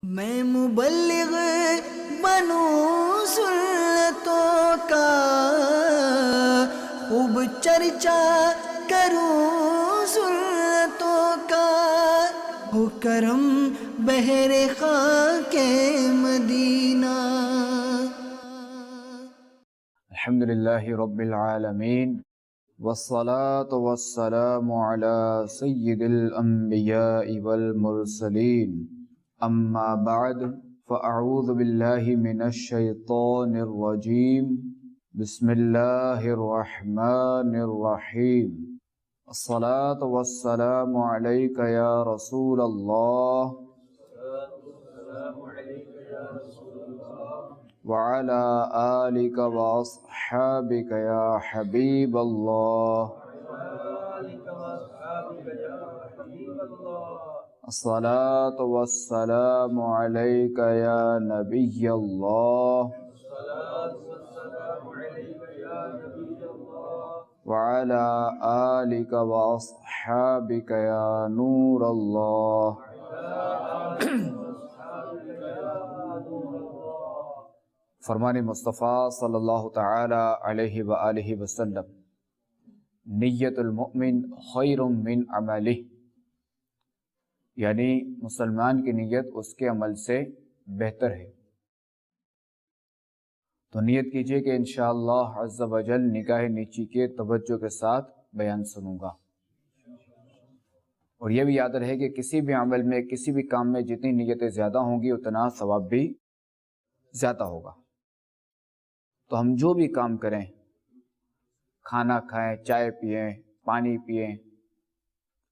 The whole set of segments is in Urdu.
میں مبلغ بنوں سنتوں کا، خوب چرچا کروں سنتوں کا، ہو کرم بہر خاک مدینہ۔ الحمدللہ رب العالمین، والصلاة والسلام علی سید الانبیاء والمرسلین، اما بعد فاعوذ باللہ من الشیطان الرجیم، بسم اللہ الرحمن الرحیم۔ الصلاة والسلام علیک یا رسول اللہ وعلى آلك وأصحابك يا حبيب الله، الصلاة والسلام عليك يا نبي الله، وعلى آلك وأصحابك يا نور الله۔ فرمان مصطفیٰ صلی اللہ تعالی علیہ وآلہ وسلم، نیت المؤمن خیر من عملہ، یعنی مسلمان کی نیت اس کے عمل سے بہتر ہے۔ تو نیت کیجئے کہ انشاءاللہ عز و جل نگاہ نیچی کے توجہ کے ساتھ بیان سنوں گا، اور یہ بھی یاد رہے کہ کسی بھی عمل میں، کسی بھی کام میں جتنی نیتیں زیادہ ہوں گی اتنا ثواب بھی زیادہ ہوگا۔ تو ہم جو بھی کام کریں، کھانا کھائیں، چائے پئیں، پانی پئیں،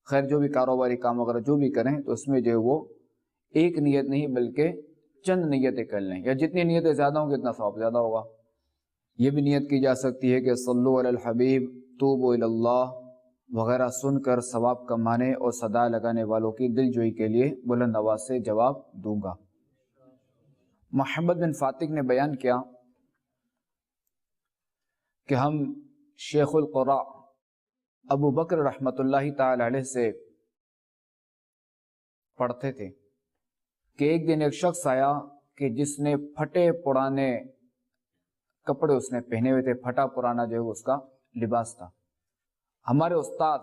خیر جو بھی کاروباری کام وغیرہ جو بھی کریں، تو اس میں جو وہ ایک نیت نہیں بلکہ چند نیتیں کر لیں، یا جتنی نیتیں زیادہ ہوں گی اتنا ثواب زیادہ ہوگا۔ یہ بھی نیت کی جا سکتی ہے کہ صلو علی الحبیب، توبوا الی اللہ وغیرہ سن کر ثواب کمانے اور صدا لگانے والوں کی دل جوئی کے لیے بلند آواز سے جواب دوں گا۔ محمد بن فاتق نے بیان کیا کہ ہم شیخ القراء ابو بکر رحمۃ اللہ تعالی علیہ سے پڑھتے تھے کہ ایک دن ایک شخص آیا کہ جس نے پھٹے پرانے کپڑے اس نے پہنے ہوئے تھے، پھٹا پرانا جو ہے اس کا لباس تھا۔ ہمارے استاد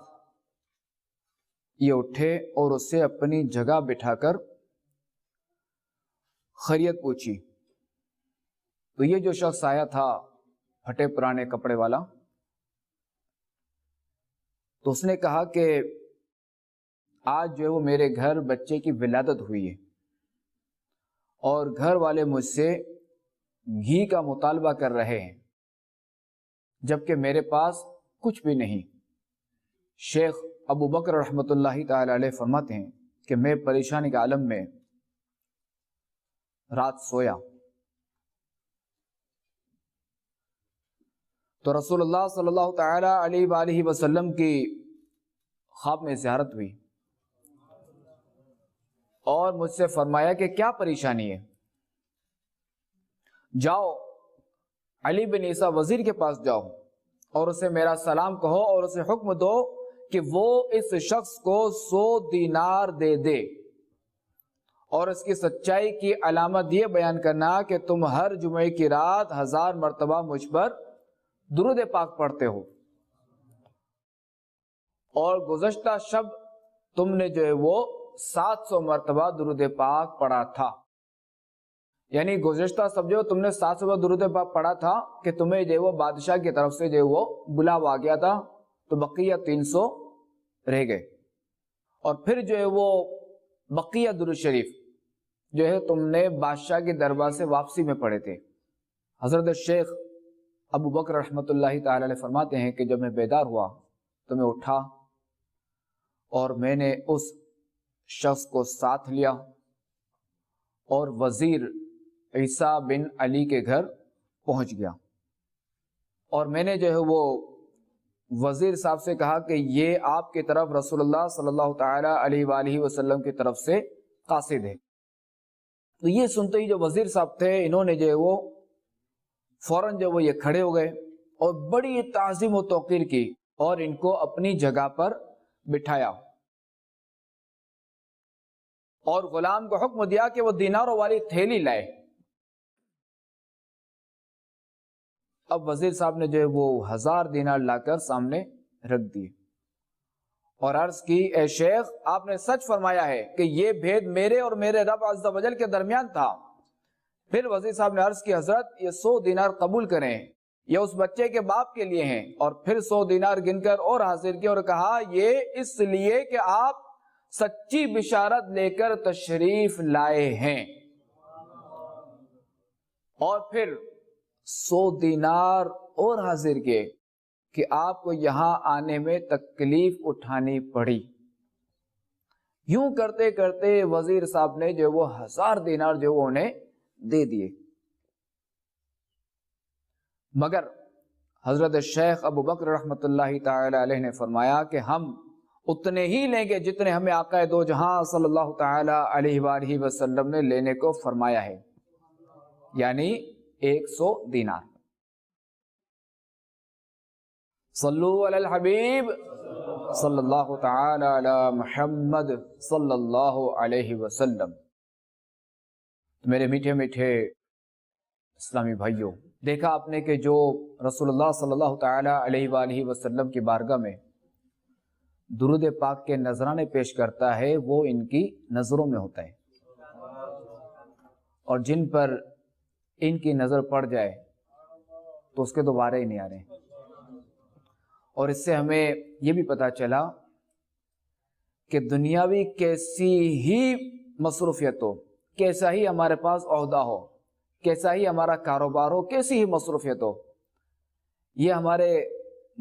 یہ اٹھے اور اس سے اپنی جگہ بٹھا کر خیریت پوچھی۔ تو یہ جو شخص آیا تھا پھٹے پرانے کپڑے والا، تو اس نے کہا کہ آج جو ہے وہ میرے گھر بچے کی ولادت ہوئی ہے، اور گھر والے مجھ سے گھی کا مطالبہ کر رہے ہیں، جبکہ میرے پاس کچھ بھی نہیں۔ شیخ ابو بکر رحمۃ اللہ تعالی علیہ فرماتے ہیں کہ میں پریشانی کے عالم میں رات سویا، تو رسول اللہ صلی اللہ تعالی علیہ وآلہ وسلم کی خواب میں زیارت ہوئی، اور مجھ سے فرمایا کہ کیا پریشانی ہے؟ جاؤ علی بن عیسیٰ وزیر کے پاس جاؤ اور اسے میرا سلام کہو، اور اسے حکم دو کہ وہ اس شخص کو 100 دینار دے دے، اور اس کی سچائی کی علامت یہ بیان کرنا کہ تم ہر جمعے کی رات 1000 مرتبہ مجھ پر درود پاک پڑھتے ہو، اور گزشتہ شب تم نے جو ہے وہ 700 مرتبہ درود پاک پڑھا تھا، یعنی گزشتہ شب جو تم نے 700 درود پاک پڑھا تھا کہ تمہیں جو ہے وہ بادشاہ کی طرف سے جو ہے وہ بلاوا آ گیا تھا، تو بقیہ 300 رہ گئے، اور پھر جو ہے وہ بقیہ درود شریف جو ہے تم نے بادشاہ کے دربار سے واپسی میں پڑھے تھے۔ حضرت شیخ ابو بکر رحمۃ اللہ تعالی علیہ فرماتے ہیں کہ جب میں بیدار ہوا تو میں اٹھا اور میں نے اس شخص کو ساتھ لیا اور وزیر عیسیٰ بن علی کے گھر پہنچ گیا، اور میں نے جو ہے وہ وزیر صاحب سے کہا کہ یہ آپ کی طرف رسول اللہ صلی اللہ تعالی علیہ وآلہ وسلم کی طرف سے قاصد ہے۔ تو یہ سنتے ہی جو وزیر صاحب تھے، انہوں نے جو ہے وہ فوراً جو وہ یہ کھڑے ہو گئے اور بڑی تعظیم و توقیر کی اور ان کو اپنی جگہ پر بٹھایا۔ اور غلام کو حکم دیا کہ وہ دیناروں والی تھیلی لائے۔ اب وزیر صاحب نے جو ہے وہ 1000 دینار لا کر سامنے رکھ دیے اور عرض کی اے شیخ آپ نے سچ فرمایا ہے کہ یہ بھید میرے اور میرے رب عز و جل کے درمیان تھا۔ پھر وزیر صاحب نے عرض کی حضرت یہ 100 دینار قبول کریں، یہ اس بچے کے باپ کے لیے ہیں، اور پھر 100 دینار گن کر اور حاضر کیا اور کہا یہ اس لیے کہ آپ سچی بشارت لے کر تشریف لائے ہیں، اور پھر 100 دینار اور حاضر کیے کہ آپ کو یہاں آنے میں تکلیف اٹھانی پڑی۔ یوں کرتے کرتے وزیر صاحب نے جو وہ 1000 دینار جو وہ انہیں دے دیے، مگر حضرت شیخ ابو بکر رحمت اللہ تعالی علیہ نے فرمایا کہ ہم اتنے ہی لیں گے جتنے ہمیں آقا دو جہاں صلی اللہ تعالی علیہ وآلہ وسلم نے لینے کو فرمایا ہے، یعنی 100 دینار۔ صلو علی الحبیب صلی اللہ تعالی علی محمد صلی اللہ علیہ وسلم۔ میرے میٹھے میٹھے اسلامی بھائیوں، دیکھا آپ نے کہ جو رسول اللہ صلی اللہ تعالی علیہ وآلہ وسلم کی بارگاہ میں درود پاک کے نذرانے پیش کرتا ہے وہ ان کی نظروں میں ہوتا ہے، اور جن پر ان کی نظر پڑ جائے تو اس کے دوبارہ ہی نہیں آ رہے۔ اور اس سے ہمیں یہ بھی پتا چلا کہ دنیاوی کیسی ہی مصروفیت ہو، کیسا ہی ہمارے پاس عہدہ ہو، کیسا ہی ہمارا کاروبار ہو، کیسی ہی مصروفیت ہو، یہ ہمارے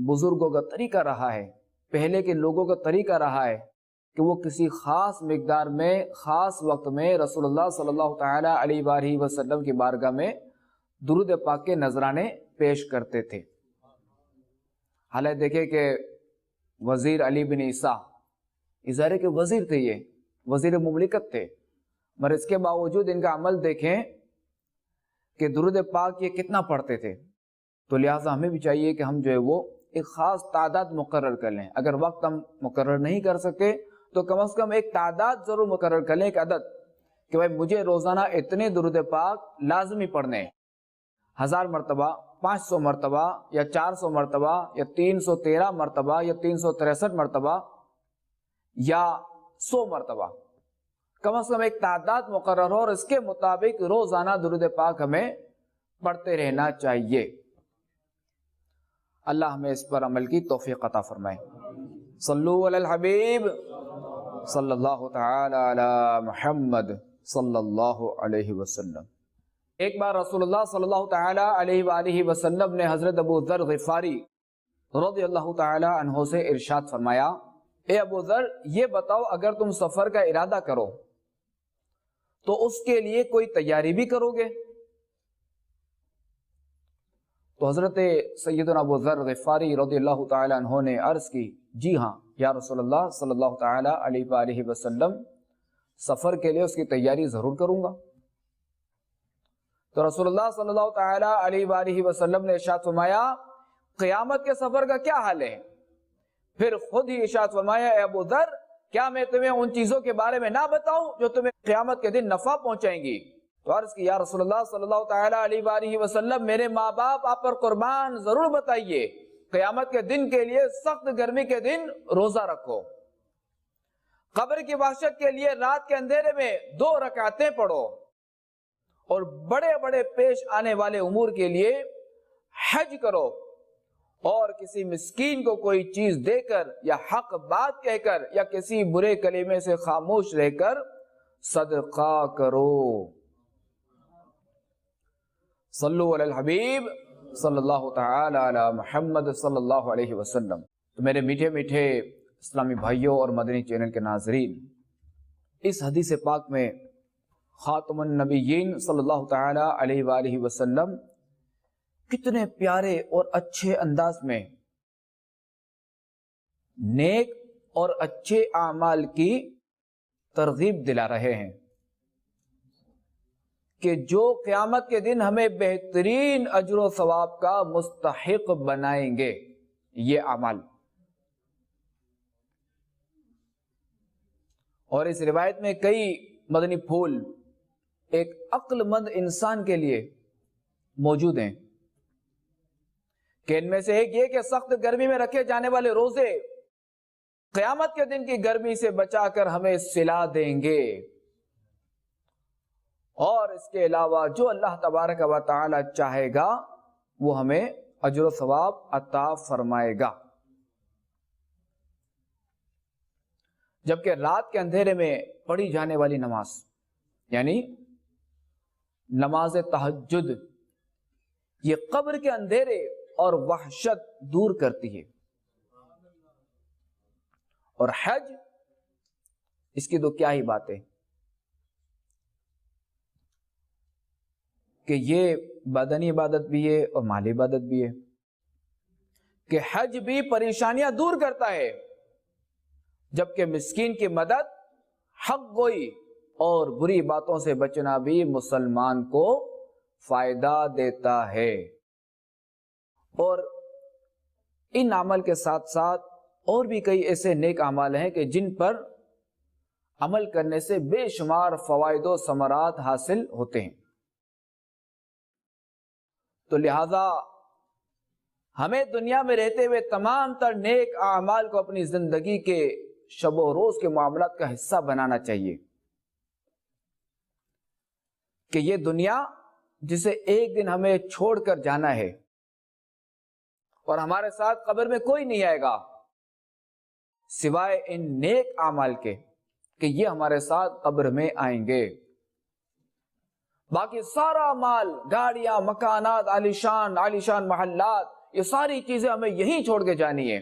بزرگوں کا طریقہ رہا ہے، پہلے کے لوگوں کا طریقہ رہا ہے کہ وہ کسی خاص مقدار میں خاص وقت میں رسول اللہ صلی اللہ تعالی علیہ وآلہ وسلم کی بارگاہ میں درود پاک کے نذرانے پیش کرتے تھے۔ حالانکہ دیکھیں کہ وزیر علی بن عیسیٰ ظاہر کے وزیر تھے، یہ وزیر مملکت تھے، مگر اس کے باوجود ان کا عمل دیکھیں کہ درود پاک یہ کتنا پڑھتے تھے۔ تو لہٰذا ہمیں بھی چاہیے کہ ہم جو ہے وہ ایک خاص تعداد مقرر کر لیں، اگر وقت ہم مقرر نہیں کر سکتے تو کم از کم ایک تعداد ضرور مقرر کر لیں، ایک عدد کہ بھائی مجھے روزانہ اتنے درود پاک لازمی پڑھنے، 1000 مرتبہ، 500 مرتبہ، یا 400 مرتبہ، یا 313 مرتبہ، یا 363 مرتبہ، یا 100 مرتبہ، کم از کم ایک تعداد مقرر ہو اور اس کے مطابق روزانہ درود پاک ہمیں پڑھتے رہنا چاہیے۔ اللہ ہمیں اس پر عمل کی توفیق عطا فرمائے۔ صلو علی الحبیب صلی اللہ تعالی علی محمد صلی اللہ علیہ وسلم۔ ایک بار رسول اللہ صلی اللہ تعالی علیہ وآلہ وسلم نے حضرت ابو ذر غفاری رضی اللہ تعالی عنہ سے ارشاد فرمایا، اے ابو ذر یہ بتاؤ اگر تم سفر کا ارادہ کرو تو اس کے لیے کوئی تیاری بھی کرو گے؟ تو حضرت سیدنا ابو ذر غفاری رضی اللہ تعالی عنہ نے عرض کی، جی ہاں یا رسول اللہ صلی اللہ تعالی علیہ وآلہ وسلم، سفر کے لیے اس کی تیاری ضرور کروں گا۔ تو رسول اللہ صلی اللہ تعالی علیہ وآلہ وسلم نے ارشاد فرمایا، قیامت کے سفر کا کیا حال ہے؟ پھر خود ہی ارشاد فرمایا، اے ابو ذر کیا میں تمہیں ان چیزوں کے بارے میں نہ بتاؤں جو تمہیں قیامت کے دن نفع پہنچائیں گی؟ تو عرض کی، یا رسول اللہ صلی اللہ تعالی علیہ وآلہ وسلم، میرے ماں باپ آپ پر قربان، ضرور بتائیے۔ قیامت کے دن کے لیے سخت گرمی کے دن روزہ رکھو، قبر کی وحشت کے لیے رات کے اندھیرے میں 2 رکعتیں پڑھو، اور بڑے بڑے پیش آنے والے امور کے لیے حج کرو، اور کسی مسکین کو کوئی چیز دے کر یا حق بات کہہ کر یا کسی برے کلمے سے خاموش رہ کر صدقہ کرو۔ صلو علی الحبیب صلی اللہ تعالی علی محمد صلی اللہ علیہ وسلم۔ تو میرے میٹھے میٹھے اسلامی بھائیوں اور مدنی چینل کے ناظرین، اس حدیث پاک میں خاتم النبیین صلی اللہ تعالی علیہ وآلہ وسلم کتنے پیارے اور اچھے انداز میں نیک اور اچھے اعمال کی ترغیب دلا رہے ہیں کہ جو قیامت کے دن ہمیں بہترین اجر و ثواب کا مستحق بنائیں گے یہ اعمال۔ اور اس روایت میں کئی مدنی پھول ایک عقل مند انسان کے لیے موجود ہیں کہ ان میں سے ایک یہ کہ سخت گرمی میں رکھے جانے والے روزے قیامت کے دن کی گرمی سے بچا کر ہمیں صلا دیں گے، اور اس کے علاوہ جو اللہ تبارک و تعالی چاہے گا وہ ہمیں اجر و ثواب عطا فرمائے گا۔ جبکہ رات کے اندھیرے میں پڑھی جانے والی نماز یعنی نماز تہجد یہ قبر کے اندھیرے اور وحشت دور کرتی ہے، اور حج اس کی تو کیا ہی بات ہے کہ یہ بدنی عبادت بھی ہے اور مالی عبادت بھی ہے، کہ حج بھی پریشانیاں دور کرتا ہے، جبکہ مسکین کی مدد، حق گوئی اور بری باتوں سے بچنا بھی مسلمان کو فائدہ دیتا ہے۔ اور ان عمل کے ساتھ ساتھ اور بھی کئی ایسے نیک اعمال ہیں کہ جن پر عمل کرنے سے بے شمار فوائد و ثمرات حاصل ہوتے ہیں، تو لہذا ہمیں دنیا میں رہتے ہوئے تمام تر نیک اعمال کو اپنی زندگی کے شب و روز کے معاملات کا حصہ بنانا چاہیے، کہ یہ دنیا جسے ایک دن ہمیں چھوڑ کر جانا ہے اور ہمارے ساتھ قبر میں کوئی نہیں آئے گا سوائے ان نیک اعمال کے کہ یہ ہمارے ساتھ قبر میں آئیں گے۔ باقی سارا مال، گاڑیاں، مکانات، عالیشان محلات، یہ ساری چیزیں ہمیں یہیں چھوڑ کے جانی ہے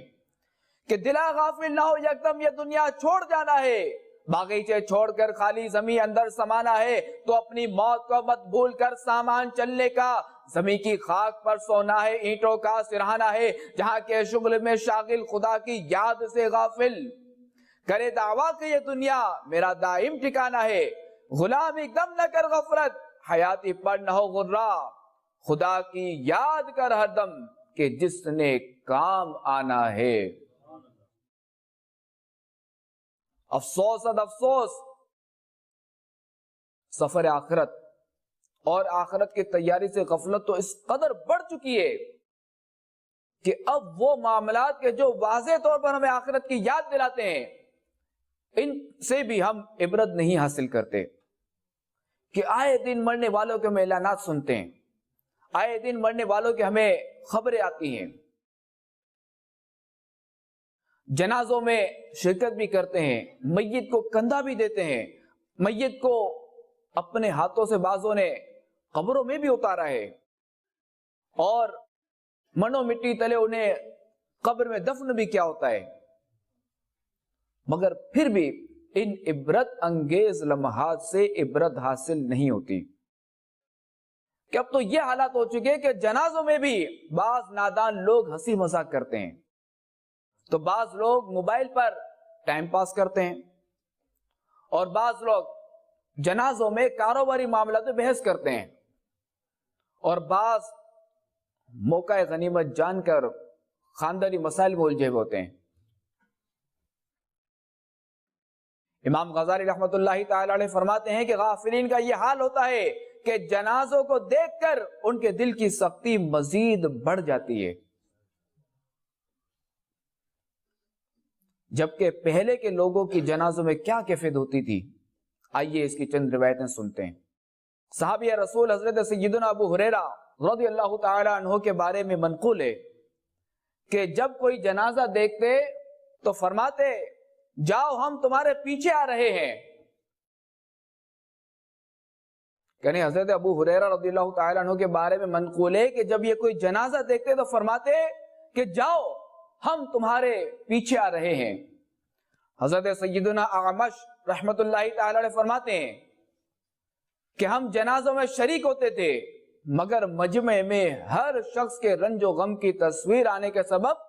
کہ دلا غافل نہ ہو یکدم یہ دنیا چھوڑ جانا ہے، باغیچے چھوڑ کر خالی زمین اندر سمانا ہے تو اپنی موت کو مت بھول کر سامان چلنے کا، زمین کی خاک پر سونا ہے، اینٹوں کا سرہانا ہے، جہاں کے شغل میں شاغل خدا کی یاد سے غافل کرے دعویٰ کہ یہ دنیا میرا دائم ٹھکانہ ہے، غلام ایک دم نہ کر غفلت، حیاتی پر نہ ہو غرہ، خدا کی یاد کر ہر دم کہ جس نے کام آنا ہے۔ افسوس افسوس، سفر آخرت اور آخرت کی تیاری سے غفلت تو اس قدر بڑھ چکی ہے کہ اب وہ معاملات کے جو واضح طور پر ہمیں آخرت کی یاد دلاتے ہیں ان سے بھی ہم عبرت نہیں حاصل کرتے، کہ آئے دن مرنے والوں کے ہم اعلانات سنتے ہیں، آئے دن مرنے والوں کے ہمیں خبریں آتی ہیں، جنازوں میں شرکت بھی کرتے ہیں، میت کو کندھا بھی دیتے ہیں، میت کو اپنے ہاتھوں سے بعضوں نے قبروں میں بھی اتارا ہے اور منو مٹی تلے انہیں قبر میں دفن بھی کیا ہوتا ہے، مگر پھر بھی ان عبرت انگیز لمحات سے عبرت حاصل نہیں ہوتی، کہ اب تو یہ حالات ہو چکے کہ جنازوں میں بھی بعض نادان لوگ ہنسی مذاق کرتے ہیں، تو بعض لوگ موبائل پر ٹائم پاس کرتے ہیں، اور بعض لوگ جنازوں میں کاروباری معاملات میں بحث کرتے ہیں، اور بعض موقع غنیمت جان کر خاندانی مسائل میں الجھے ہوتے ہیں۔ امام غزالی رحمت اللہ تعالی علیہ فرماتے ہیں کہ غافلین کا یہ حال ہوتا ہے کہ جنازوں کو دیکھ کر ان کے دل کی سختی مزید بڑھ جاتی ہے، جبکہ پہلے کے لوگوں کی جنازوں میں کیا کیفیت ہوتی تھی، آئیے اس کی چند روایتیں سنتے ہیں۔ صحابی رسول حضرت سیدنا ابو ہریرہ رضی اللہ تعالی عنہ کے بارے میں منقول ہے کہ جب کوئی جنازہ دیکھتے تو فرماتے جاؤ ہم تمہارے پیچھے آ رہے ہیں، یعنی حضرت ابو ہریرہ رضی اللہ تعالی عنہ کے بارے میں منقول ہے کہ جب یہ کوئی جنازہ دیکھتے تو فرماتے کہ جاؤ ہم تمہارے پیچھے آ رہے ہیں۔ حضرت سیدنا اعمش رحمت اللہ تعالی علیہ فرماتے ہیں کہ ہم جنازوں میں شریک ہوتے تھے، مگر مجمع میں ہر شخص کے رنج و غم کی تصویر آنے کے سبب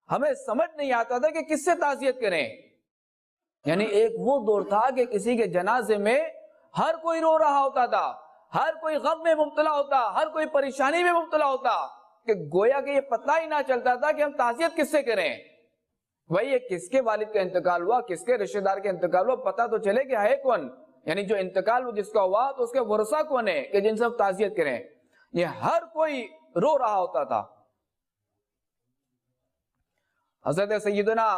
ہمیں سمجھ نہیں آتا تھا کہ کس سے تعزیت کریں، یعنی ایک وہ دور تھا کہ کسی کے جنازے میں ہر کوئی رو رہا ہوتا تھا، ہر کوئی غم میں مبتلا ہوتا، ہر کوئی پریشانی میں مبتلا ہوتا، کہ گویا کہ یہ پتہ ہی نہ چلتا تھا کہ ہم تعزیت کس سے کریں، وہی یہ کس کے والد کا انتقال ہوا، کس کے رشتہ دار کا انتقال ہوا، پتہ تو چلے کہ ہے کون، یعنی جو انتقال وہ جس کا ہوا تو اس کے ورثہ کون ہے کہ جن سے تعزیت کریں. یہ ہر کوئی رو رہا ہوتا تھا. حضرت سیدنا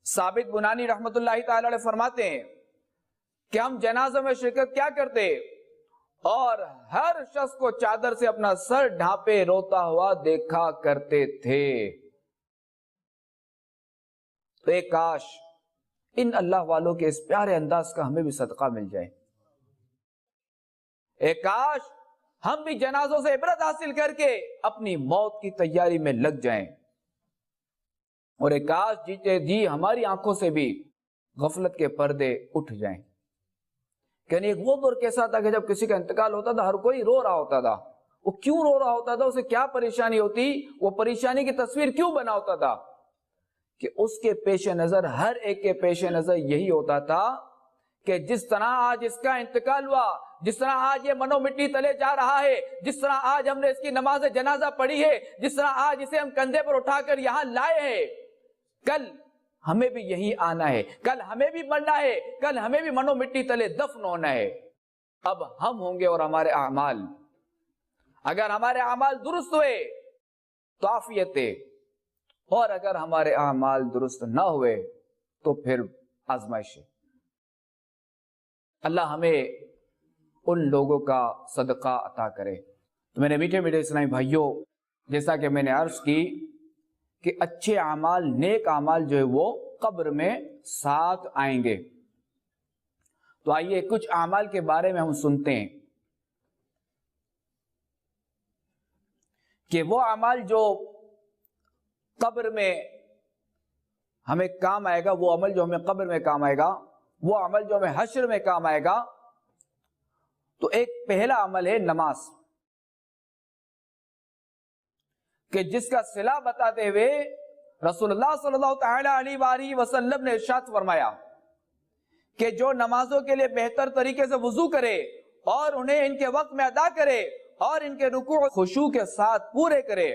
ثابت بنانی رحمت اللہ تعالی علیہ فرماتے ہیں کہ ہم جنازہ میں شرکت کیا کرتے اور ہر شخص کو چادر سے اپنا سر ڈھانپے روتا ہوا دیکھا کرتے تھے. تو ایک کاش ان اللہ والوں کے اس پیارے انداز کا ہمیں بھی صدقہ مل جائے. ایک کاش ہم بھی جنازوں سے عبرت حاصل کر کے اپنی موت کی تیاری میں لگ جائیں. اور ایک کاش جیتے جی ہماری آنکھوں سے بھی غفلت کے پردے اٹھ جائیں. یعنی ایک وہ دور کیسا تھا کہ جب کسی کا انتقال ہوتا تھا ہر کوئی رو رہا ہوتا تھا. وہ کیوں رو رہا ہوتا تھا؟ اسے کیا پریشانی ہوتی؟ وہ پریشانی کی تصویر کیوں بنا ہوتا تھا؟ کہ اس کے پیش نظر، ہر ایک کے پیش نظر یہی ہوتا تھا کہ جس طرح آج اس کا انتقال ہوا، جس طرح آج یہ منو مٹی تلے جا رہا ہے، جس طرح آج ہم نے اس کی نماز جنازہ پڑھی ہے، جس طرح آج اسے ہم کندھے پر اٹھا کر یہاں لائے ہیں، کل ہمیں بھی یہی آنا ہے، کل ہمیں بھی مرنا ہے، کل ہمیں بھی منو مٹی تلے دفن ہونا ہے. اب ہم ہوں گے اور ہمارے اعمال، اگر ہمارے اعمال درست ہوئے تو عافیت ہے، اور اگر ہمارے اعمال درست نہ ہوئے تو پھر آزمائش ہے. اللہ ہمیں ان لوگوں کا صدقہ عطا کرے. تو میرے میٹھے میٹھے اسلامی بھائیوں، جیسا کہ میں نے عرض کی کہ اچھے اعمال، نیک اعمال جو ہے وہ قبر میں ساتھ آئیں گے. تو آئیے کچھ اعمال کے بارے میں ہم سنتے ہیں کہ وہ اعمال جو قبر میں ہمیں کام آئے گا، وہ عمل جو ہمیں قبر میں کام آئے گا، وہ عمل جو ہمیں حشر میں کام آئے گا. تو ایک پہلا عمل ہے نماز، کہ جس کا صلہ بتاتے ہوئے رسول اللہ صلی اللہ تعالی علیہ وآلہ وسلم نے ارشاد فرمایا کہ جو نمازوں کے لیے بہتر طریقے سے وضو کرے اور انہیں ان کے وقت میں ادا کرے اور ان کے رکوع خشوع کے ساتھ پورے کرے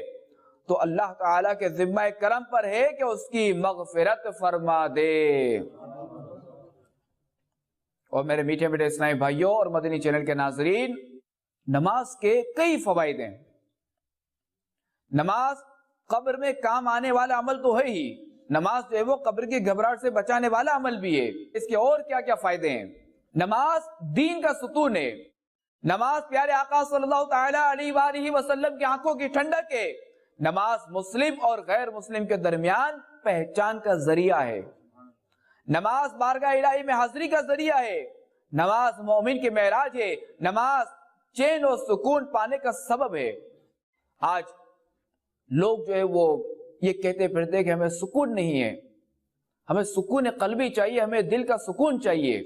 تو اللہ تعالیٰ کے ذمہ کرم پر ہے کہ اس کی مغفرت فرما دے. اور میرے میٹھے میٹھے اسلامی بھائیوں اور مدنی چینل کے ناظرین، نماز کے کئی فوائد ہیں. نماز قبر میں کام آنے والا عمل تو ہے ہی، نماز جو ہے وہ قبر کی گھبراہٹ سے بچانے والا عمل بھی ہے. اس کے اور کیا کیا فائدے ہیں؟ نماز دین کا ستون ہے. نماز پیارے آقا صلی اللہ تعالی علیہ وآلہ وسلم کی آنکھوں کی ٹھنڈک ہے. نماز مسلم اور غیر مسلم کے درمیان پہچان کا ذریعہ ہے. نماز بارگاہ الہی میں حاضری کا ذریعہ ہے. نماز مومن کی معراج ہے. نماز چین و سکون پانے کا سبب ہے. آج لوگ جو ہے وہ یہ کہتے پھرتے کہ ہمیں سکون نہیں ہے، ہمیں سکون قلبی چاہیے، ہمیں دل کا سکون چاہیے.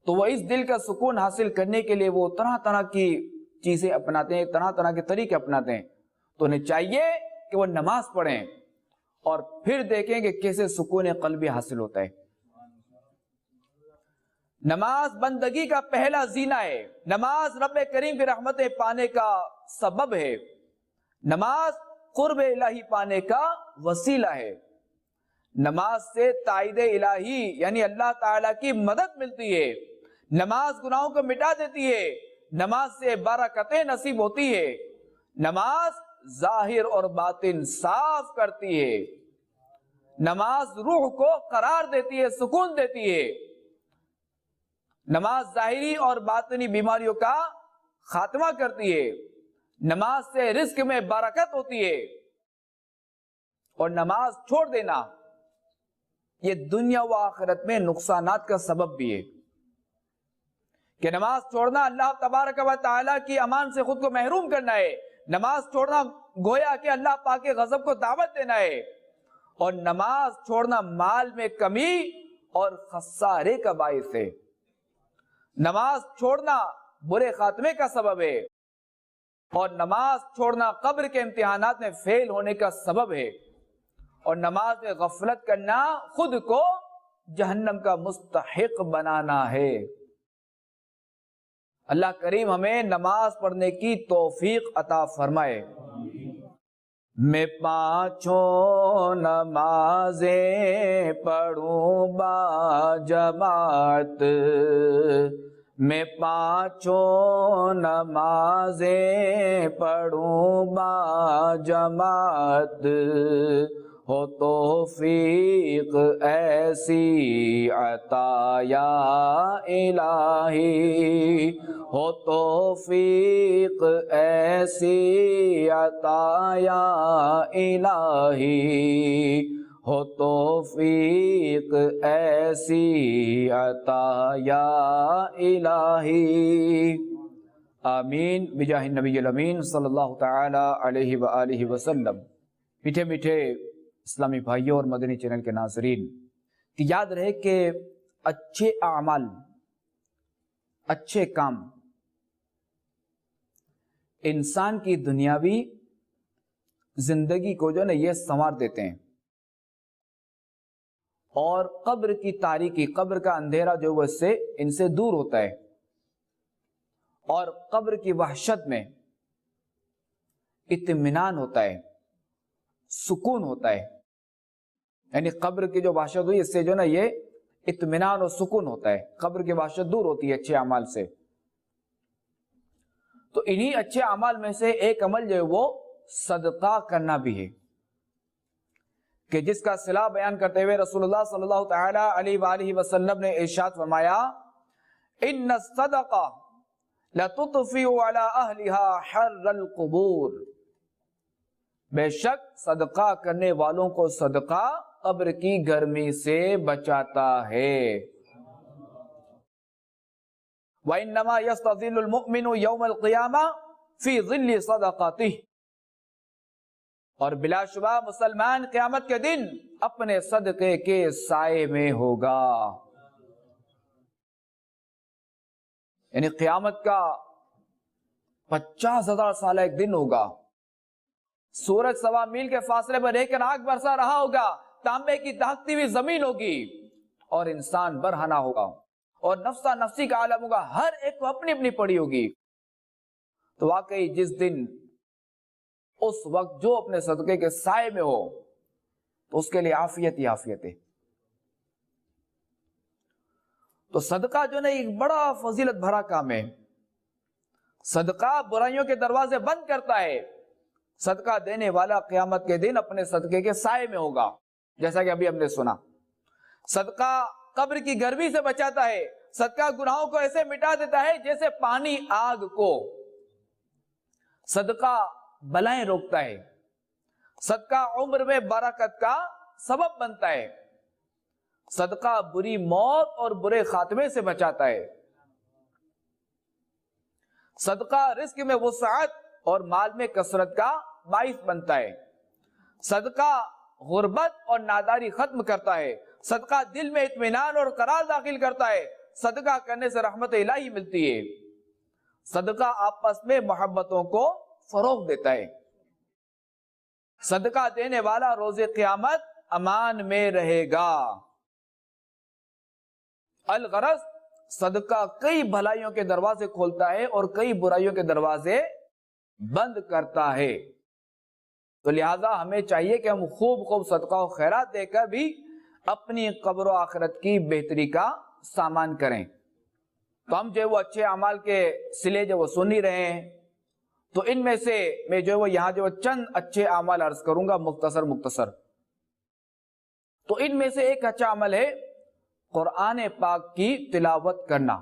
تو وہ اس دل کا سکون حاصل کرنے کے لیے وہ طرح طرح کی چیزیں اپناتے ہیں، طرح طرح کے طریقے اپناتے ہیں. تو انہیں چاہیے کہ وہ نماز پڑھیں اور پھر دیکھیں کہ کیسے سکون قلبی حاصل ہوتا ہے. نماز بندگی کا پہلا زینہ ہے. نماز رب کریم کی رحمتیں پانے کا سبب ہے. نماز قرب الہی پانے کا وسیلہ ہے. نماز سے تائید الہی یعنی اللہ تعالیٰ کی مدد ملتی ہے. نماز گناہوں کو مٹا دیتی ہے. نماز سے برکتیں نصیب ہوتی ہے. نماز ظاہر اور باطن صاف کرتی ہے. نماز روح کو قرار دیتی ہے، سکون دیتی ہے. نماز ظاہری اور باطنی بیماریوں کا خاتمہ کرتی ہے. نماز سے رزق میں برکت ہوتی ہے. اور نماز چھوڑ دینا یہ دنیا و آخرت میں نقصانات کا سبب بھی ہے. کہ نماز چھوڑنا اللہ تبارک و تعالیٰ کی امان سے خود کو محروم کرنا ہے. نماز چھوڑنا گویا کہ اللہ پاک کے غضب کو دعوت دینا ہے. اور نماز چھوڑنا مال میں کمی اور خسارے کا باعث ہے. نماز چھوڑنا برے خاتمے کا سبب ہے. اور نماز چھوڑنا قبر کے امتحانات میں فیل ہونے کا سبب ہے. اور نماز میں غفلت کرنا خود کو جہنم کا مستحق بنانا ہے. اللہ کریم ہمیں نماز پڑھنے کی توفیق عطا فرمائے. میں پانچوں نمازیں پڑھوں با جماعت، میں پانچوں نمازیں پڑھوں با جماعت، ہو توفیق ایسی عطا یا الہی، ہو توفیق ایسی عطا یا الہی، ہو توفیق ایسی عطا یا الہی، آمین بجاہ النبی الامین صلی اللہ تعالی علیہ وآلہ وسلم۔ میٹھے میٹھے اسلامی بھائیوں اور مدنی چینل کے ناظرین، کہ یاد رہے کہ اچھے اعمال، اچھے کام انسان کی دنیاوی زندگی کو جو نا یہ سنوار دیتے ہیں، اور قبر کی تاریکی، قبر کا اندھیرا جو وہ ان سے دور ہوتا ہے، اور قبر کی وحشت میں اطمینان ہوتا ہے، سکون ہوتا ہے۔ یعنی قبر کی جو وحشت ہوئی، اس سے جو نا یہ اطمینان اور سکون ہوتا ہے، قبر کی وحشت دور ہوتی ہے اچھے اعمال سے۔ تو انہی اچھے اعمال میں سے ایک عمل جو ہے وہ صدقہ کرنا بھی ہے، کہ جس کا صلہ بیان کرتے ہوئے رسول اللہ صلی اللہ تعالی علیہ وآلہ وسلم نے ارشاد فرمایا، ان الصدقہ لتطفئ علی اہلہا حر القبور، بے شک صدقہ کرنے والوں کو صدقہ قبر کی گرمی سے بچاتا ہے۔ وَإِنَّمَا يَسْتَظِلُّ الْمُؤْمِنُ يَوْمَ الْقِيَامَةِ فِي ظِلِّ صَدَقَتِهِ، اور بلا شبہ مسلمان قیامت کے دن اپنے صدقے کے سائے میں ہوگا۔ یعنی قیامت کا 50,000 سالہ ایک دن ہوگا، سورج 1.25 میل کے فاصلے پر ایک آگ برسا رہا ہوگا، تانبے کی دہکتی ہوئی زمین ہوگی، اور انسان برہنہ ہوگا، اور نفسا نفسی کا عالم ہوگا، ہر ایک کو اپنی اپنی پڑی ہوگی۔ تو واقعی جس دن اس وقت جو اپنے صدقے کے سائے میں ہو تو اس کے لیے عافیت ہی عافیت ہے۔ تو صدقہ جو ہے ایک بڑا فضیلت بھرا کام ہے۔ صدقہ برائیوں کے دروازے بند کرتا ہے۔ صدقہ دینے والا قیامت کے دن اپنے صدقے کے سائے میں ہوگا، جیسا کہ ابھی ہم نے سنا۔ صدقہ قبر کی گرمی سے بچاتا ہے، صدقہ گناہوں کو ایسے مٹا دیتا ہے جیسے پانی آگ کو، صدقہ بلائیں روکتا ہے، صدقہ عمر میں برکت کا سبب بنتا ہے، صدقہ بری موت اور برے خاتمے سے بچاتا ہے، صدقہ رزق میں وسعت اور مال میں کثرت کا باعث بنتا ہے، صدقہ غربت اور ناداری ختم کرتا ہے، صدقہ دل میں اطمینان اور قرار داخل کرتا ہے، صدقہ کرنے سے رحمت الہی ملتی ہے، صدقہ آپس میں محبتوں کو فروغ دیتا ہے، صدقہ دینے والا روز قیامت امان میں رہے گا۔ الغرض صدقہ کئی بھلائیوں کے دروازے کھولتا ہے اور کئی برائیوں کے دروازے بند کرتا ہے۔ تو لہذا ہمیں چاہیے کہ ہم خوب صدقہ و خیرات دے کر بھی اپنی قبر و آخرت کی بہتری کا سامان کریں۔ تو ہم جو وہ اچھے اعمال کے صلے جو وہ سن ہی رہے ہیں، تو ان میں سے میں جو وہ یہاں جو چند اچھے اعمال عرض کروں گا مختصر۔ تو ان میں سے ایک اچھا عمل ہے قرآن پاک کی تلاوت کرنا،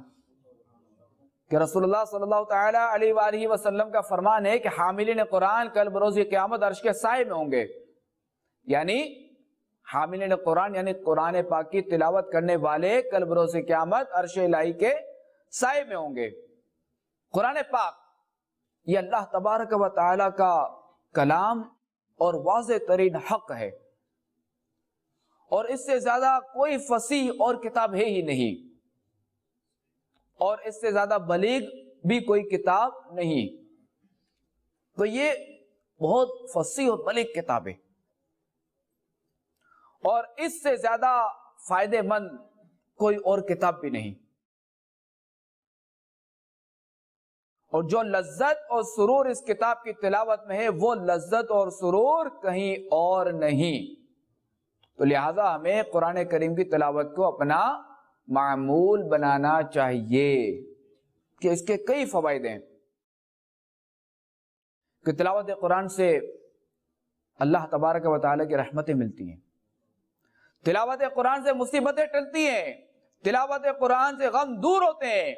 کہ رسول اللہ صلی اللہ تعالی علیہ وآلہ وسلم کا فرمان ہے کہ حاملین قرآن کل بروز قیامت عرش کے سائے میں ہوں گے۔ یعنی حاملین قرآن یعنی قرآن پاک کی تلاوت کرنے والے کل بروز قیامت عرش الہی کے سائے میں ہوں گے۔ قرآن پاک یہ اللہ تبارک و تعالی کا کلام اور واضح ترین حق ہے، اور اس سے زیادہ کوئی فصیح اور کتاب ہے ہی نہیں، اور اس سے زیادہ بلیغ بھی کوئی کتاب نہیں۔ تو یہ بہت فصیح اور بلیغ کتاب ہے، اور اس سے زیادہ فائدے مند کوئی اور کتاب بھی نہیں۔ اور جو لذت اور سرور اس کتاب کی تلاوت میں ہے وہ لذت اور سرور کہیں اور نہیں. تو لہذا ہمیں قرآن کریم کی تلاوت کو اپنا معمول بنانا چاہیے کہ اس کے کئی فوائد ہیں کہ تلاوت قرآن سے اللہ تبارک و تعالیٰ کی رحمتیں ملتی ہیں, تلاوت قرآن سے مصیبتیں ٹلتی ہیں, تلاوت قرآن سے غم دور ہوتے ہیں,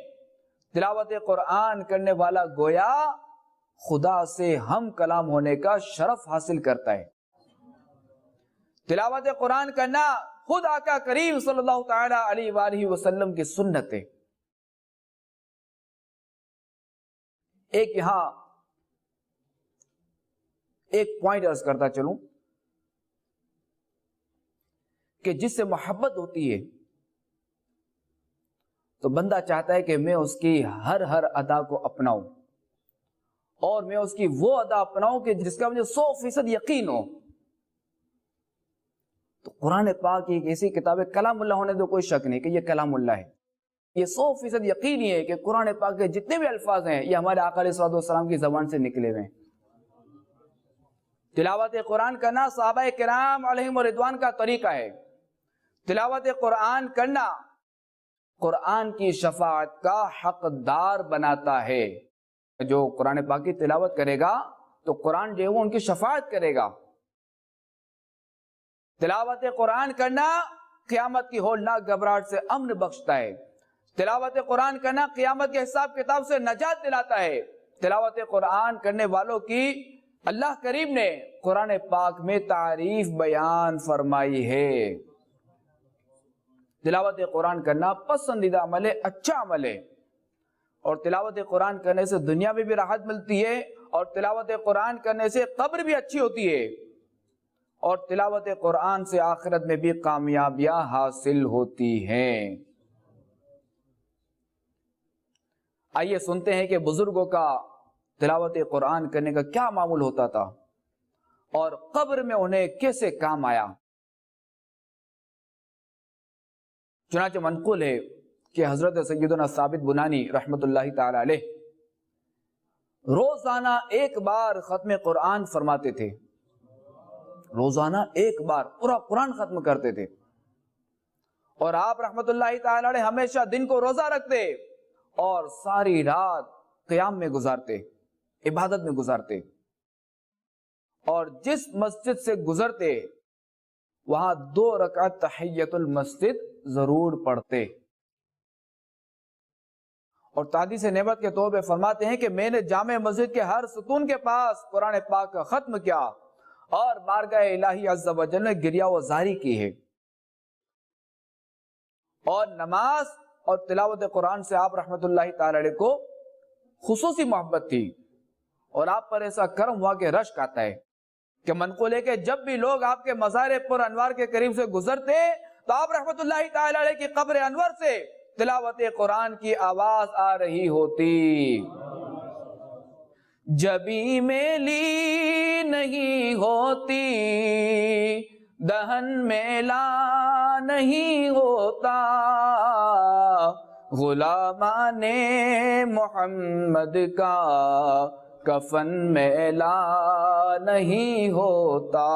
تلاوت قرآن کرنے والا گویا خدا سے ہم کلام ہونے کا شرف حاصل کرتا ہے. تلاوت قرآن کرنا خود آقا کریم صلی اللہ تعالی علیہ وآلہ وسلم کی سنت ہے. ایک یہاں ایک پوائنٹ عرض کرتا چلوں کہ جس سے محبت ہوتی ہے تو بندہ چاہتا ہے کہ میں اس کی ہر ادا کو اپناؤں, اور میں اس کی وہ ادا اپناؤں کہ جس کا مجھے 100% یقین ہو. تو قرآن پاک ایک ایسی کتاب ہے, کلام اللہ ہونے تو کوئی شک نہیں کہ یہ کلام اللہ ہے. یہ 100% یقین ہی ہے کہ قرآن پاک کے جتنے بھی الفاظ ہیں یہ ہمارے آقا علیہ الصلوۃ والسلام کی زبان سے نکلے ہوئے ہیں. تلاوت قرآن کرنا صحابہ کرام علیہم رضوان کا طریقہ ہے. تلاوت قرآن کرنا قرآن کی شفاعت کا حقدار بناتا ہے. جو قرآن پاک کی تلاوت کرے گا تو قرآن جو ہے وہ ان کی شفاعت کرے گا. تلاوت قرآن کرنا قیامت کی ہولناک گھبراہٹ سے امن بخشتا ہے. تلاوت قرآن کرنا قیامت کے حساب کتاب سے نجات دلاتا ہے. تلاوت قرآن کرنے والوں کی اللہ کریم نے قرآن پاک میں تعریف بیان فرمائی ہے. تلاوت قرآن کرنا پسندیدہ عمل ہے, اچھا عمل ہے, اور تلاوت قرآن کرنے سے دنیا میں بھی راحت ملتی ہے, اور تلاوت قرآن کرنے سے قبر بھی اچھی ہوتی ہے, اور تلاوت قرآن سے آخرت میں بھی کامیابیاں حاصل ہوتی ہیں. آئیے سنتے ہیں کہ بزرگوں کا تلاوت قرآن کرنے کا کیا معمول ہوتا تھا اور قبر میں انہیں کیسے کام آیا. چنانچہ منقول ہے کہ حضرت سیدنا ثابت بنانی رحمت اللہ تعالی علیہ روزانہ ایک بار ختم قرآن فرماتے تھے. روزانہ ایک بار پورا قرآن ختم کرتے تھے, اور آپ رحمت اللہ تعالی علیہ ہمیشہ دن کو روزہ رکھتے اور ساری رات قیام میں گزارتے, عبادت میں گزارتے, اور جس مسجد سے گزرتے وہاں 2 رکعت تحیت المسجد ضرور پڑھتے. اور تحدیث نعمت کے طور پہ فرماتے ہیں کہ میں نے جامع مسجد کے ہر ستون کے پاس قرآن پاک کا ختم کیا اور بارگاہ الہی عز و جل نے گریہ و زاری کی ہے. اور نماز اور تلاوت قرآن سے آپ رحمت اللہ تعالی علیہ کو خصوصی محبت تھی, اور آپ پر ایسا کرم ہوا کہ رشک آتا ہے کہ منقول ہے کہ جب بھی لوگ آپ کے مزار پر انوار کے قریب سے گزرتے تو آپ رحمت اللہ تعالی علیہ کی قبر انور سے تلاوت قرآن کی آواز آ رہی ہوتی. جبی میلی نہیں ہوتی دہن میلا نہیں ہوتا, غلامان محمد کا کفن میلا نہیں ہوتا.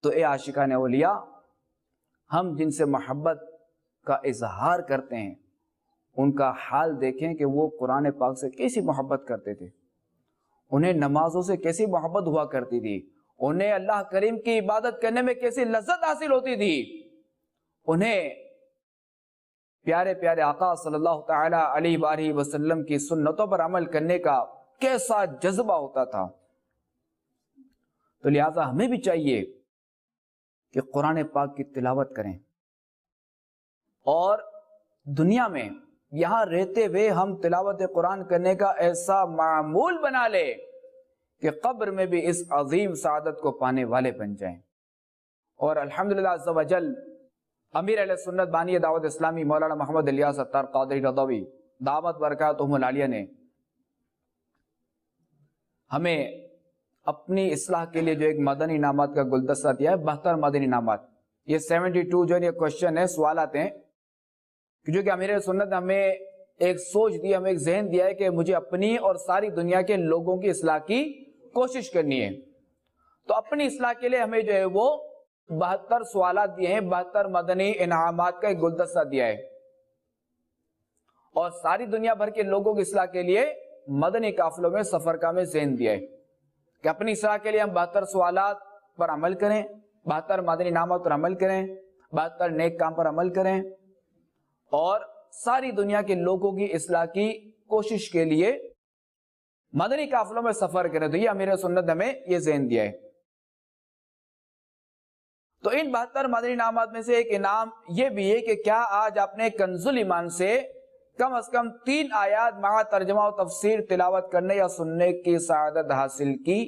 تو اے عاشقان اولیاء, ہم جن سے محبت کا اظہار کرتے ہیں ان کا حال دیکھیں کہ وہ قرآن پاک سے کیسی محبت کرتے تھے, انہیں نمازوں سے کیسی محبت ہوا کرتی تھی, انہیں اللہ کریم کی عبادت کرنے میں کیسی لذت حاصل ہوتی تھی, انہیں پیارے پیارے آقا صلی اللہ تعالی علیہ وآلہ وسلم کی سنتوں پر عمل کرنے کا کیسا جذبہ ہوتا تھا. تو لہذا ہمیں بھی چاہیے کہ قرآن پاک کی تلاوت کریں, اور دنیا میں یہاں رہتے ہوئے ہم تلاوت قرآن کرنے کا ایسا معمول بنا لے کہ قبر میں بھی اس عظیم سعادت کو پانے والے بن جائیں. اور الحمدللہ عز و جل امیر اہل سنت بانی دعوت اسلامی مولانا محمد الیاس اتار قادری رضوی دعوت برکاتہم العالیہ نے ہمیں اپنی اصلاح کے لیے جو ایک مدنی انعامات کا گلدستہ دیا ہے, 72 مدنی انعامات. یہ 72 جو ہے کوشچن ہے, سوالات ہیں جو کہ امیر سنت ہمیں ایک سوچ دی، ہمیں ایک ذہن دیا ہے کہ مجھے اپنی اور ساری دنیا کے لوگوں کی اصلاح کی کوشش کرنی ہے. تو اپنی اصلاح کے لیے ہمیں جو ہے وہ 72 سوالات دیے ہیں، 72 مدنی انعامات کا ایک گلدستہ دیا ہے، اور ساری دنیا بھر کے لوگوں کی اصلاح کے لیے مدنی قافلوں میں سفر کا ہمیں ذہن دیا ہے کہ اپنی اصلاح کے لیے ہم 72 سوالات پر عمل کریں، 72 مدنی انعامات پر عمل کریں، 72 نیک کام پر عمل کریں، اور ساری دنیا کے لوگوں کی اصلاح کی کوشش کے لیے مدنی قافلوں میں سفر کریں. تو یہ امیر سنت ہمیں یہ ذہن دیا ہے. تو ان 72 مدنی انعامات میں سے ایک انعام یہ بھی ہے کہ کیا آج آپ نے کنز الایمان سے کم از کم 3 آیات مع ترجمہ و تفسیر تلاوت کرنے یا سننے کی سعادت حاصل کی.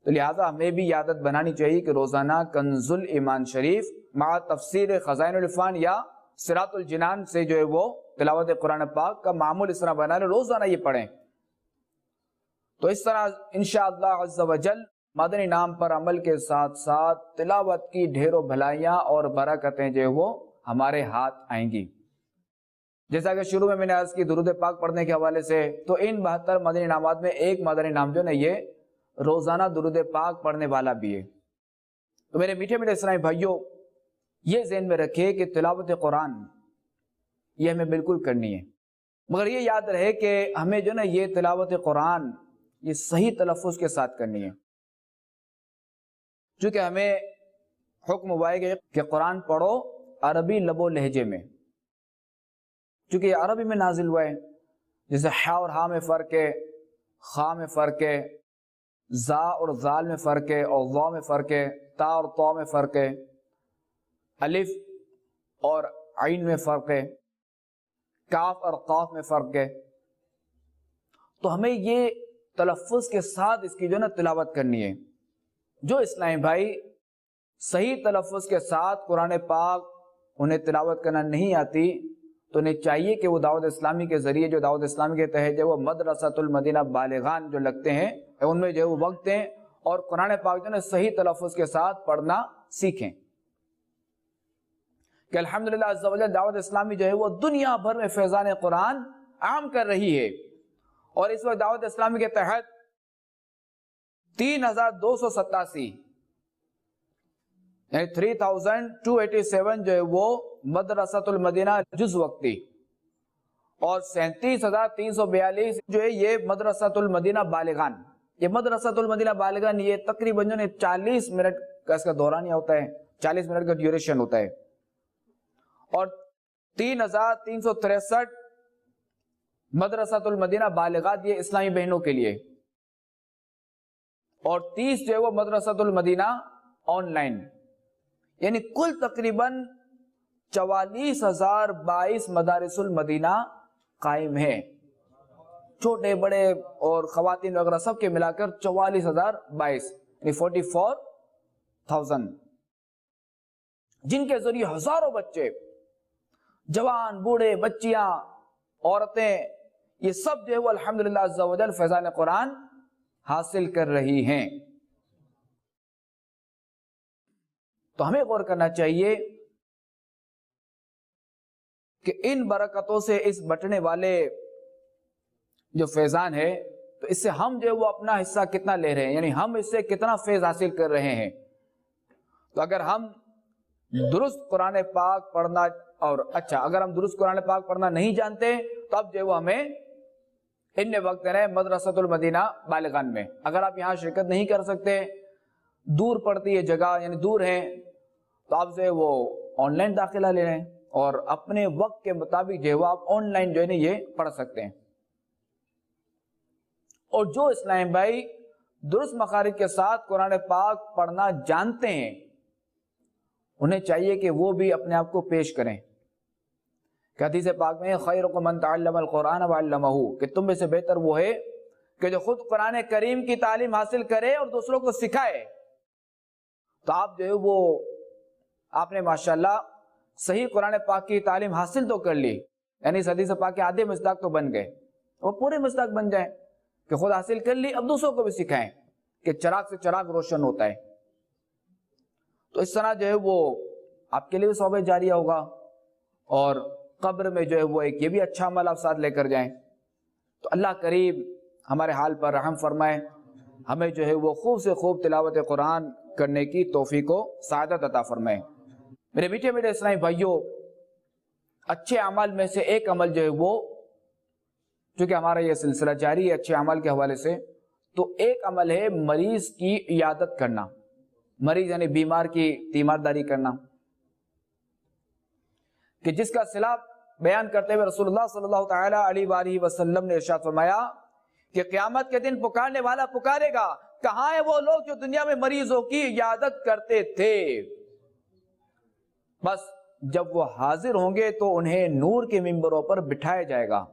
تو لہٰذا ہمیں بھی عادت بنانی چاہیے کہ روزانہ کنز الایمان شریف مع تفسیر خزائن العرفان یا صراط الجنان سے جو ہے وہ تلاوت قرآن پاک کا معمول اس طرح بنا لیں، روزانہ یہ پڑھیں. تو اس طرح انشاءاللہ عز و جل مدنی نام پر عمل کے ساتھ ساتھ تلاوت کی ڈھیروں بھلائیاں اور برکتیں جو ہے وہ ہمارے ہاتھ آئیں گی. جیسا کہ شروع میں نے عرض کی درود پاک پڑھنے کے حوالے سے، تو ان 72 مدنی انعامات میں ایک مدنی انعام جو ہے یہ روزانہ درود پاک پڑھنے والا بھی ہے. تو میرے میٹھے میٹھے اسلامی بھائیوں، یہ ذہن میں رکھے کہ تلاوت قرآن یہ ہمیں بالکل کرنی ہے، مگر یہ یاد رہے کہ ہمیں جو نا یہ تلاوت قرآن یہ صحیح تلفظ کے ساتھ کرنی ہے. چونکہ ہمیں حکم ہوا ہے کہ قرآن پڑھو عربی لب و لہجے میں، چونکہ یہ عربی میں نازل ہوا ہے. جیسے ہا اور ہا میں فرق ہے، خا میں فرق ہے، زا اور زال میں فرق ہے، اور ضا میں فرق ہے، تا اور طا میں فرق ہے، الف اور عین میں فرق ہے، کاف اور قاف میں فرق ہے. تو ہمیں یہ تلفظ کے ساتھ اس کی جو نا تلاوت کرنی ہے. جو اسلامی بھائی صحیح تلفظ کے ساتھ قرآن پاک انہیں تلاوت کرنا نہیں آتی، تو انہیں چاہیے کہ وہ دعوت اسلامی کے ذریعے، جو دعوت اسلامی کے تحت جو وہ مدرسۃ المدینہ بالغان جو لگتے ہیں ان میں جو وہ وقت دیں اور قرآن پاک جو نا صحیح تلفظ کے ساتھ پڑھنا سیکھیں. کہ الحمدللہ عز و جل دعوت اسلامی جو ہے وہ دنیا بھر میں فیضان قرآن عام کر رہی ہے، اور اس وقت دعوت اسلامی کے تحت 3287 یعنی 3287 جو ہے وہ مدرسۃ المدینہ جز وقتی، اور 37,342 جو ہے یہ مدرسۃ المدینہ بالغان. یہ مدرسۃ المدینہ بالغان یہ تقریباً جو ہے 40 منٹ کا اس کا دورانیہ ہوتا ہے، 40 منٹ کا ڈیوریشن ہوتا ہے. اور 3,363 مدرسۃ المدینہ بالغات یہ اسلامی بہنوں کے لیے، اور 30 جو ہے وہ مدرسۃ المدینہ آن لائن. یعنی کل تقریباً 44,022 مدارس المدینہ قائم ہیں، چھوٹے بڑے اور خواتین وغیرہ سب کے ملا کر 44,022 یعنی 44,000، جن کے ذریعے ہزاروں بچے، جوان، بوڑھے، بچیاں، عورتیں، یہ سب جو ہے وہ الحمدللہ عز و جل فیضان قرآن حاصل کر رہی ہیں. تو ہمیں غور کرنا چاہیے کہ ان برکتوں سے اس بٹنے والے جو فیضان ہے، تو اس سے ہم جو ہے وہ اپنا حصہ کتنا لے رہے ہیں، یعنی ہم اس سے کتنا فیض حاصل کر رہے ہیں. تو اگر ہم درست قرآن پاک پڑھنا، اور اچھا اگر ہم درست قرآن پاک پڑھنا نہیں جانتے تو اب جو ہے وہ ہمیں ان وقت ہے مدرسۃ المدینہ بالغان میں، اگر آپ یہاں شرکت نہیں کر سکتے، دور پڑتی ہے جگہ، یعنی دور ہیں، تو آپ سے وہ آن لائن داخلہ لے رہے ہیں، اور اپنے وقت کے مطابق جو ہے وہ آپ آن لائن جو ہے یہ پڑھ سکتے ہیں. اور جو اسلام بھائی درست مخارج کے ساتھ قرآن پاک پڑھنا جانتے ہیں، انہیں چاہیے کہ وہ بھی اپنے آپ کو پیش کریں. کہ حدیث پاک میں خیرکم من تعلم القرآن وعلمہ، کہ تم میں سے بہتر وہ ہے کہ جو خود قرآن کریم کی تعلیم حاصل کرے اور دوسروں کو سکھائے. تو آپ جو ہے وہ آپ نے ماشاءاللہ صحیح قرآن پاک کی تعلیم حاصل تو کر لی، یعنی اس حدیث پاک کے آدھے مصداق تو بن گئے، وہ پورے مصداق بن جائیں کہ خود حاصل کر لی، اب دوسروں کو بھی سکھائیں کہ چراغ سے چراغ روشن ہوتا ہے. تو اس طرح جو ہے وہ آپ کے لیے بھی ثواب جاریہ ہوگا، اور قبر میں جو ہے وہ ایک یہ بھی اچھا عمل آپ ساتھ لے کر جائیں. تو اللہ کریم ہمارے حال پر رحم فرمائے, ہمیں جو ہے وہ خوب سے خوب تلاوت قرآن کرنے کی توفیق و سعادت عطا فرمائے. میرے میٹھے میٹھے اسلامی بھائیوں, اچھے عمل میں سے ایک عمل جو ہے وہ, چونکہ ہمارا یہ سلسلہ جاری ہے اچھے عمل کے حوالے سے, تو ایک عمل ہے مریض کی عیادت کرنا. مریض یعنی بیمار کی تیمارداری کرنا, کہ جس کا صلہ بیان کرتے ہوئے رسول اللہ صلی اللہ تعالی علیہ وآلہ وسلم نے ارشاد فرمایا کہ قیامت کے دن پکارنے والا پکارے گا, کہاں ہیں وہ لوگ جو دنیا میں مریضوں کی عیادت کرتے تھے. بس جب وہ حاضر ہوں گے تو انہیں نور کے منبروں پر بٹھایا جائے گا,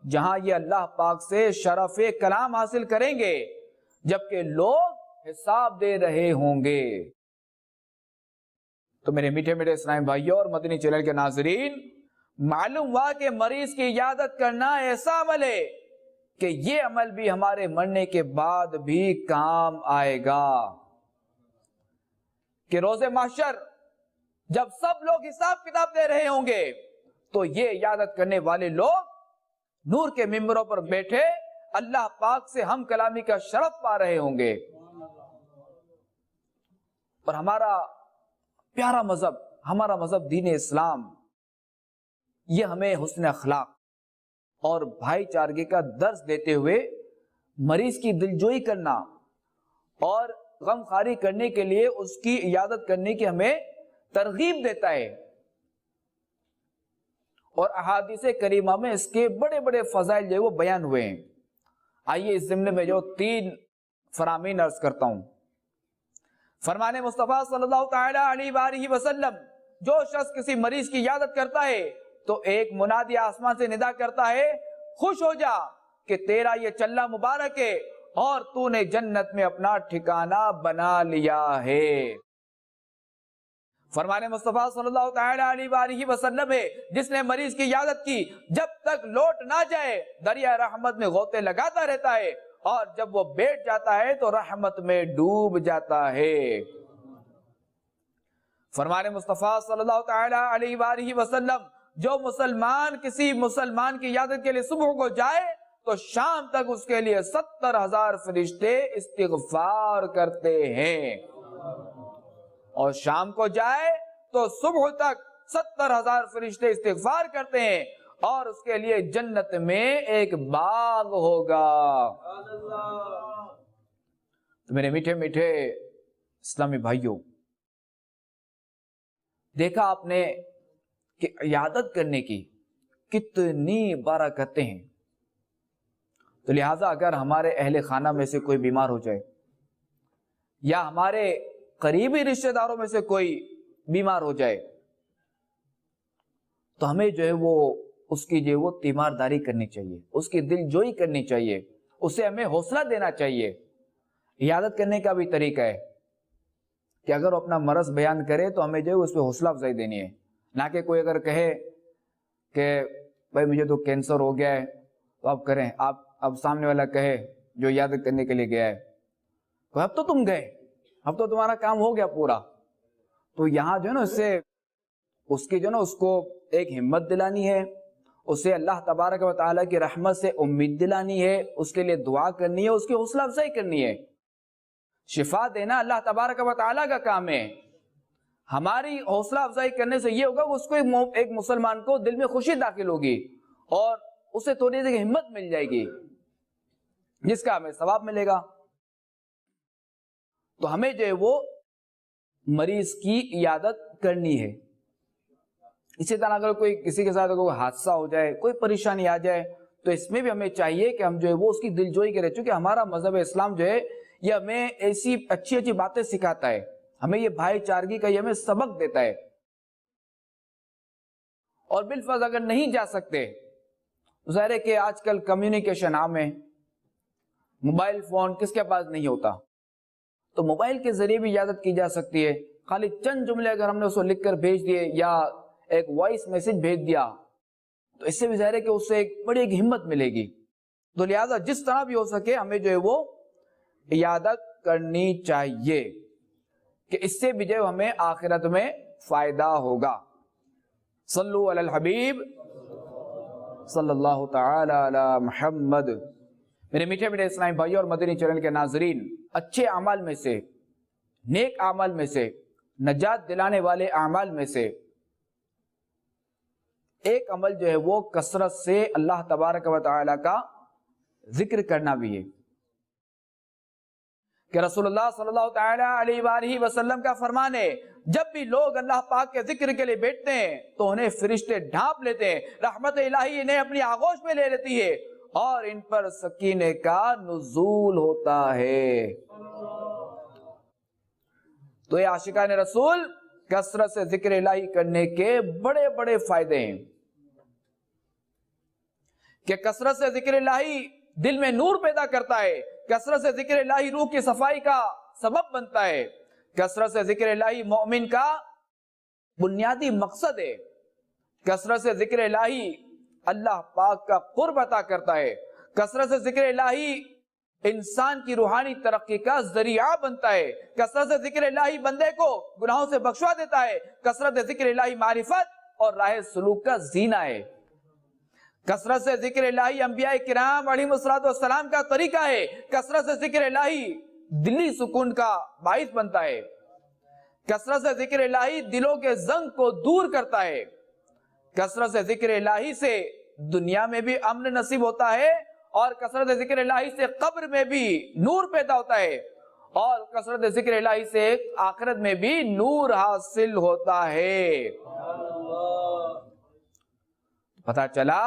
جہاں یہ اللہ پاک سے شرف کلام حاصل کریں گے, جبکہ لوگ حساب دے رہے ہوں گے. تو میرے میٹھے میٹھے اسلامی بھائیوں اور مدنی چینل کے ناظرین, معلوم ہوا کہ مریض کی عیادت کرنا ایسا عمل ہے کہ یہ عمل بھی ہمارے مرنے کے بعد بھی کام آئے گا, کہ روز محشر جب سب لوگ حساب کتاب دے رہے ہوں گے تو یہ عیادت کرنے والے لوگ نور کے ممبروں پر بیٹھے اللہ پاک سے ہم کلامی کا شرف پا رہے ہوں گے. اور ہمارا پیارا مذہب, ہمارا مذہب دین اسلام, یہ ہمیں حسن اخلاق اور بھائی چارگی کا درس دیتے ہوئے مریض کی دلجوئی کرنا اور غم خواری کرنے کے لیے اس کی عیادت کرنے کی ہمیں ترغیب دیتا ہے. اور احادیث کریمہ میں اس کے بڑے بڑے فضائل جو وہ بیان ہوئے ہیں. آئیے اس ضمن میں جو 3 فرامین عرض کرتا ہوں. فرمان مصطفیٰ صلی اللہ تعالی علیہ وآلہ وسلم, جو شخص کسی مریض کی عیادت کرتا ہے تو ایک منادی آسمان سے ندا کرتا ہے, خوش ہو جا کہ تیرا یہ چلہ مبارک ہے اور تو نے جنت میں اپنا ٹھکانہ بنا لیا ہے. فرمان مصطفیٰ صلی اللہ تعالی علیہ وآلہ وسلم ہے, جس نے مریض کی عیادت کی جب تک لوٹ نہ جائے دریا رحمت میں غوطے لگاتا رہتا ہے, اور جب وہ بیٹھ جاتا ہے تو رحمت میں ڈوب جاتا ہے. فرمان مصطفیٰ صلی اللہ تعالی علیہ وآلہ وسلم, جو مسلمان کسی مسلمان کی عیادت کے لیے صبح کو جائے تو شام تک اس کے لیے 70,000 فرشتے استغفار کرتے ہیں, اور شام کو جائے تو صبح تک 70,000 فرشتے استغفار کرتے ہیں, اور اس کے لیے جنت میں ایک باغ ہوگا. تو میرے میٹھے میٹھے اسلامی بھائیوں, دیکھا آپ نے کہ عیادت کرنے کی کتنی برکتیں ہیں. تو لہٰذا اگر ہمارے اہل خانہ میں سے کوئی بیمار ہو جائے یا ہمارے قریبی رشتہ داروں میں سے کوئی بیمار ہو جائے تو ہمیں جو ہے وہ اس کی جو ہے وہ تیمارداری کرنی چاہیے, اس کی دل جوئی کرنی چاہیے, اسے ہمیں حوصلہ دینا چاہیے. عیادت کرنے کا بھی طریقہ ہے کہ اگر وہ اپنا مرض بیان کرے تو ہمیں جو ہے اس پہ حوصلہ افزائی دینی ہے, نہ کہ کوئی اگر کہے کہ بھائی مجھے تو کینسر ہو گیا ہے تو آپ کریں, آپ اب سامنے والا کہے جو عیادت کرنے کے لیے گیا ہے تو اب تو تم گئے, اب تو تمہارا کام ہو گیا پورا. تو یہاں جو ہے نا اس کی جو ہے نا اس کو ایک ہمت دلانی ہے, اسے اللہ تبارک و تعالیٰ کی رحمت سے امید دلانی ہے, اس کے لیے دعا کرنی ہے, اس کی حوصلہ افزائی کرنی ہے. شفا دینا اللہ تبارک و تعالیٰ کا کام ہے. ہماری حوصلہ افزائی کرنے سے یہ ہوگا کہ اس کو ایک مسلمان کو دل میں خوشی داخل ہوگی اور اسے تھوڑی سی ہمت مل جائے گی جس کا ہمیں ثواب ملے گا. تو ہمیں جو ہے وہ مریض کی عیادت کرنی ہے. اسی طرح اگر کوئی کسی کے ساتھ کوئی حادثہ ہو جائے, کوئی پریشانی آ جائے, تو اس میں بھی ہمیں چاہیے کہ ہم جو ہے وہ اس کی دلجوئی کریں, چونکہ ہمارا مذہب اسلام جو ہے یہ ہمیں ایسی اچھی اچھی باتیں سکھاتا ہے, ہمیں یہ بھائی چارگی کا یہ ہمیں سبق دیتا ہے. اور بالفرض اگر نہیں جا سکتے, ظاہر ہے کہ آج کل کمیونیکیشن عام ہے, موبائل فون کس کے پاس نہیں ہوتا, تو موبائل کے ذریعے بھی عیادت کی جا سکتی ہے. خالی چند جملے اگر ہم نے اس کو لکھ کر بھیج دیے یا ایک وائس میسج بھیج دیا تو اس سے بھی ظاہر ہے کہ اس سے ایک بڑی ایک ہمت ملے گی. تو لہٰذا جس طرح بھی ہو سکے ہمیں جو ہے وہ عیادت کرنی چاہیے کہ اس سے بھی جو ہمیں آخرت میں فائدہ ہوگا. صلو علی الحبیب صلی اللہ تعالی علی محمد۔ میرے میٹھے میٹھے اسلامی بھائی اور مدنی چینل کے ناظرین، اچھے اعمال میں سے، نیک اعمال میں سے، نجات دلانے والے اعمال میں سے ایک عمل جو ہے وہ کثرت سے اللہ تبارک و تعالی کا ذکر کرنا بھی ہے، کہ رسول اللہ صلی اللہ تعالی علیہ وآلہ وسلم کا فرمان ہے، جب بھی لوگ اللہ پاک کے ذکر کے لیے بیٹھتے ہیں تو انہیں فرشتے ڈھانپ لیتے ہیں، رحمت الہی انہیں اپنی آغوش میں لے لیتی ہے اور ان پر سکینے کا نزول ہوتا ہے۔ تو یہ عاشقان رسول کثرت سے ذکر الہی کرنے کے بڑے بڑے فائدے ہیں، کہ کثرت سے ذکر الہی دل میں نور پیدا کرتا ہے، کثرت سے ذکر الہی روح کی صفائی کا سبب بنتا ہے، کثرت سے ذکر الہی مومن کا بنیادی مقصد ہے، کثرت سے ذکر الہی اللہ پاک کا قرب عطا کرتا ہے، کثرت سے ذکر الہی انسان کی روحانی ترقی کا ذریعہ بنتا ہے، کثرت سے ذکر الہی بندے کو گناہوں سے بخشوا دیتا ہے، کثرت سے ذکر الہی معرفت اور راہ سلوک کا زینہ ہے، کثرت سے ذکر الہی انبیاء کرام علیہم السلام کا طریقہ ہے، کثرت سے ذکر الہی دلی سکون کا باعث بنتا ہے، کثرت سے ذکر الہی دلوں کے زنگ کو دور کرتا ہے، کثرت سے ذکر الہی سے دنیا میں بھی امن نصیب ہوتا ہے اور کثرت ذکر الہی سے قبر میں بھی نور پیدا ہوتا ہے اور کثرت ذکر الہی سے آخرت میں بھی نور حاصل ہوتا ہے۔ پتہ چلا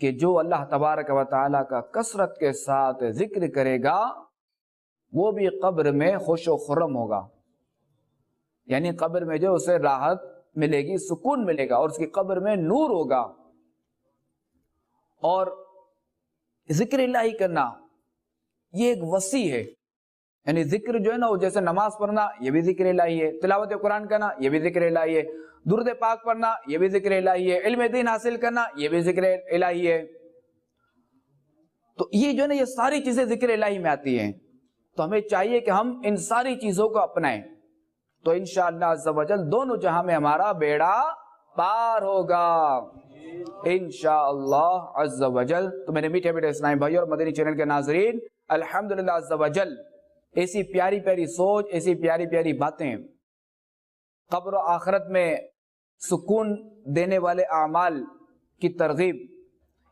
کہ جو اللہ تبارک و تعالی کا کثرت کے ساتھ ذکر کرے گا وہ بھی قبر میں خوش و خرم ہوگا، یعنی قبر میں جو اسے راحت ملے گی، سکون ملے گا اور اس کی قبر میں نور ہوگا۔ اور ذکر الہی کرنا یہ ایک وسیع ہے، یعنی ذکر جو ہے نا وہ جیسے نماز پڑھنا یہ بھی ذکر الہی ہے، تلاوت قرآن کرنا یہ بھی ذکر الہی ہے، درود پاک پڑھنا یہ بھی ذکر الہی ہے، علم دین حاصل کرنا یہ بھی ذکر الہی ہے۔ تو یہ جو ہے نا یہ ساری چیزیں ذکر الہی میں آتی ہیں، تو ہمیں چاہیے کہ ہم ان ساری چیزوں کو اپنائیں، تو انشاءاللہ عز و جل دونوں جہاں میں ہمارا بیڑا پار ہوگا انشاءاللہ عز و جل۔ تو میرے میٹھے میٹھے اسلامی بھائی اور مدنی چینل کے ناظرین، الحمدللہ عز و جل ایسی پیاری پیاری سوچ، ایسی پیاری پیاری باتیں، قبر و آخرت میں سکون دینے والے اعمال کی ترغیب،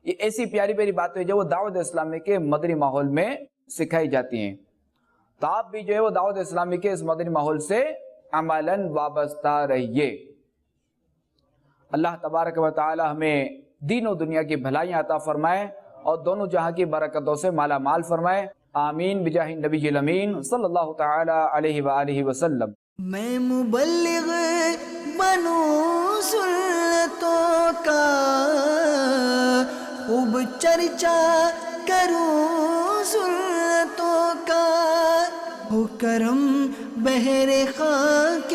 یہ ایسی پیاری پیاری باتیں جو وہ دعوت اسلامی کے مدنی ماحول میں سکھائی جاتی ہیں، تو آپ بھی جو ہے وہ دعوت اسلامی کے اس مدنی ماحول سے عملاً وابستہ رہیے۔ اللہ تبارک و تعالی ہمیں دین و دنیا کی بھلائیاں عطا فرمائے اور دونوں جہاں کی برکتوں سے مالا مال فرمائے، آمین بجاہ نبی الامین صلی اللہ تعالی علیہ وآلہ وسلم۔ میں مبلغ بنوں سنتوں کا، خوب چرچا کروں سنتوں کا، ہو کرم بہر خاک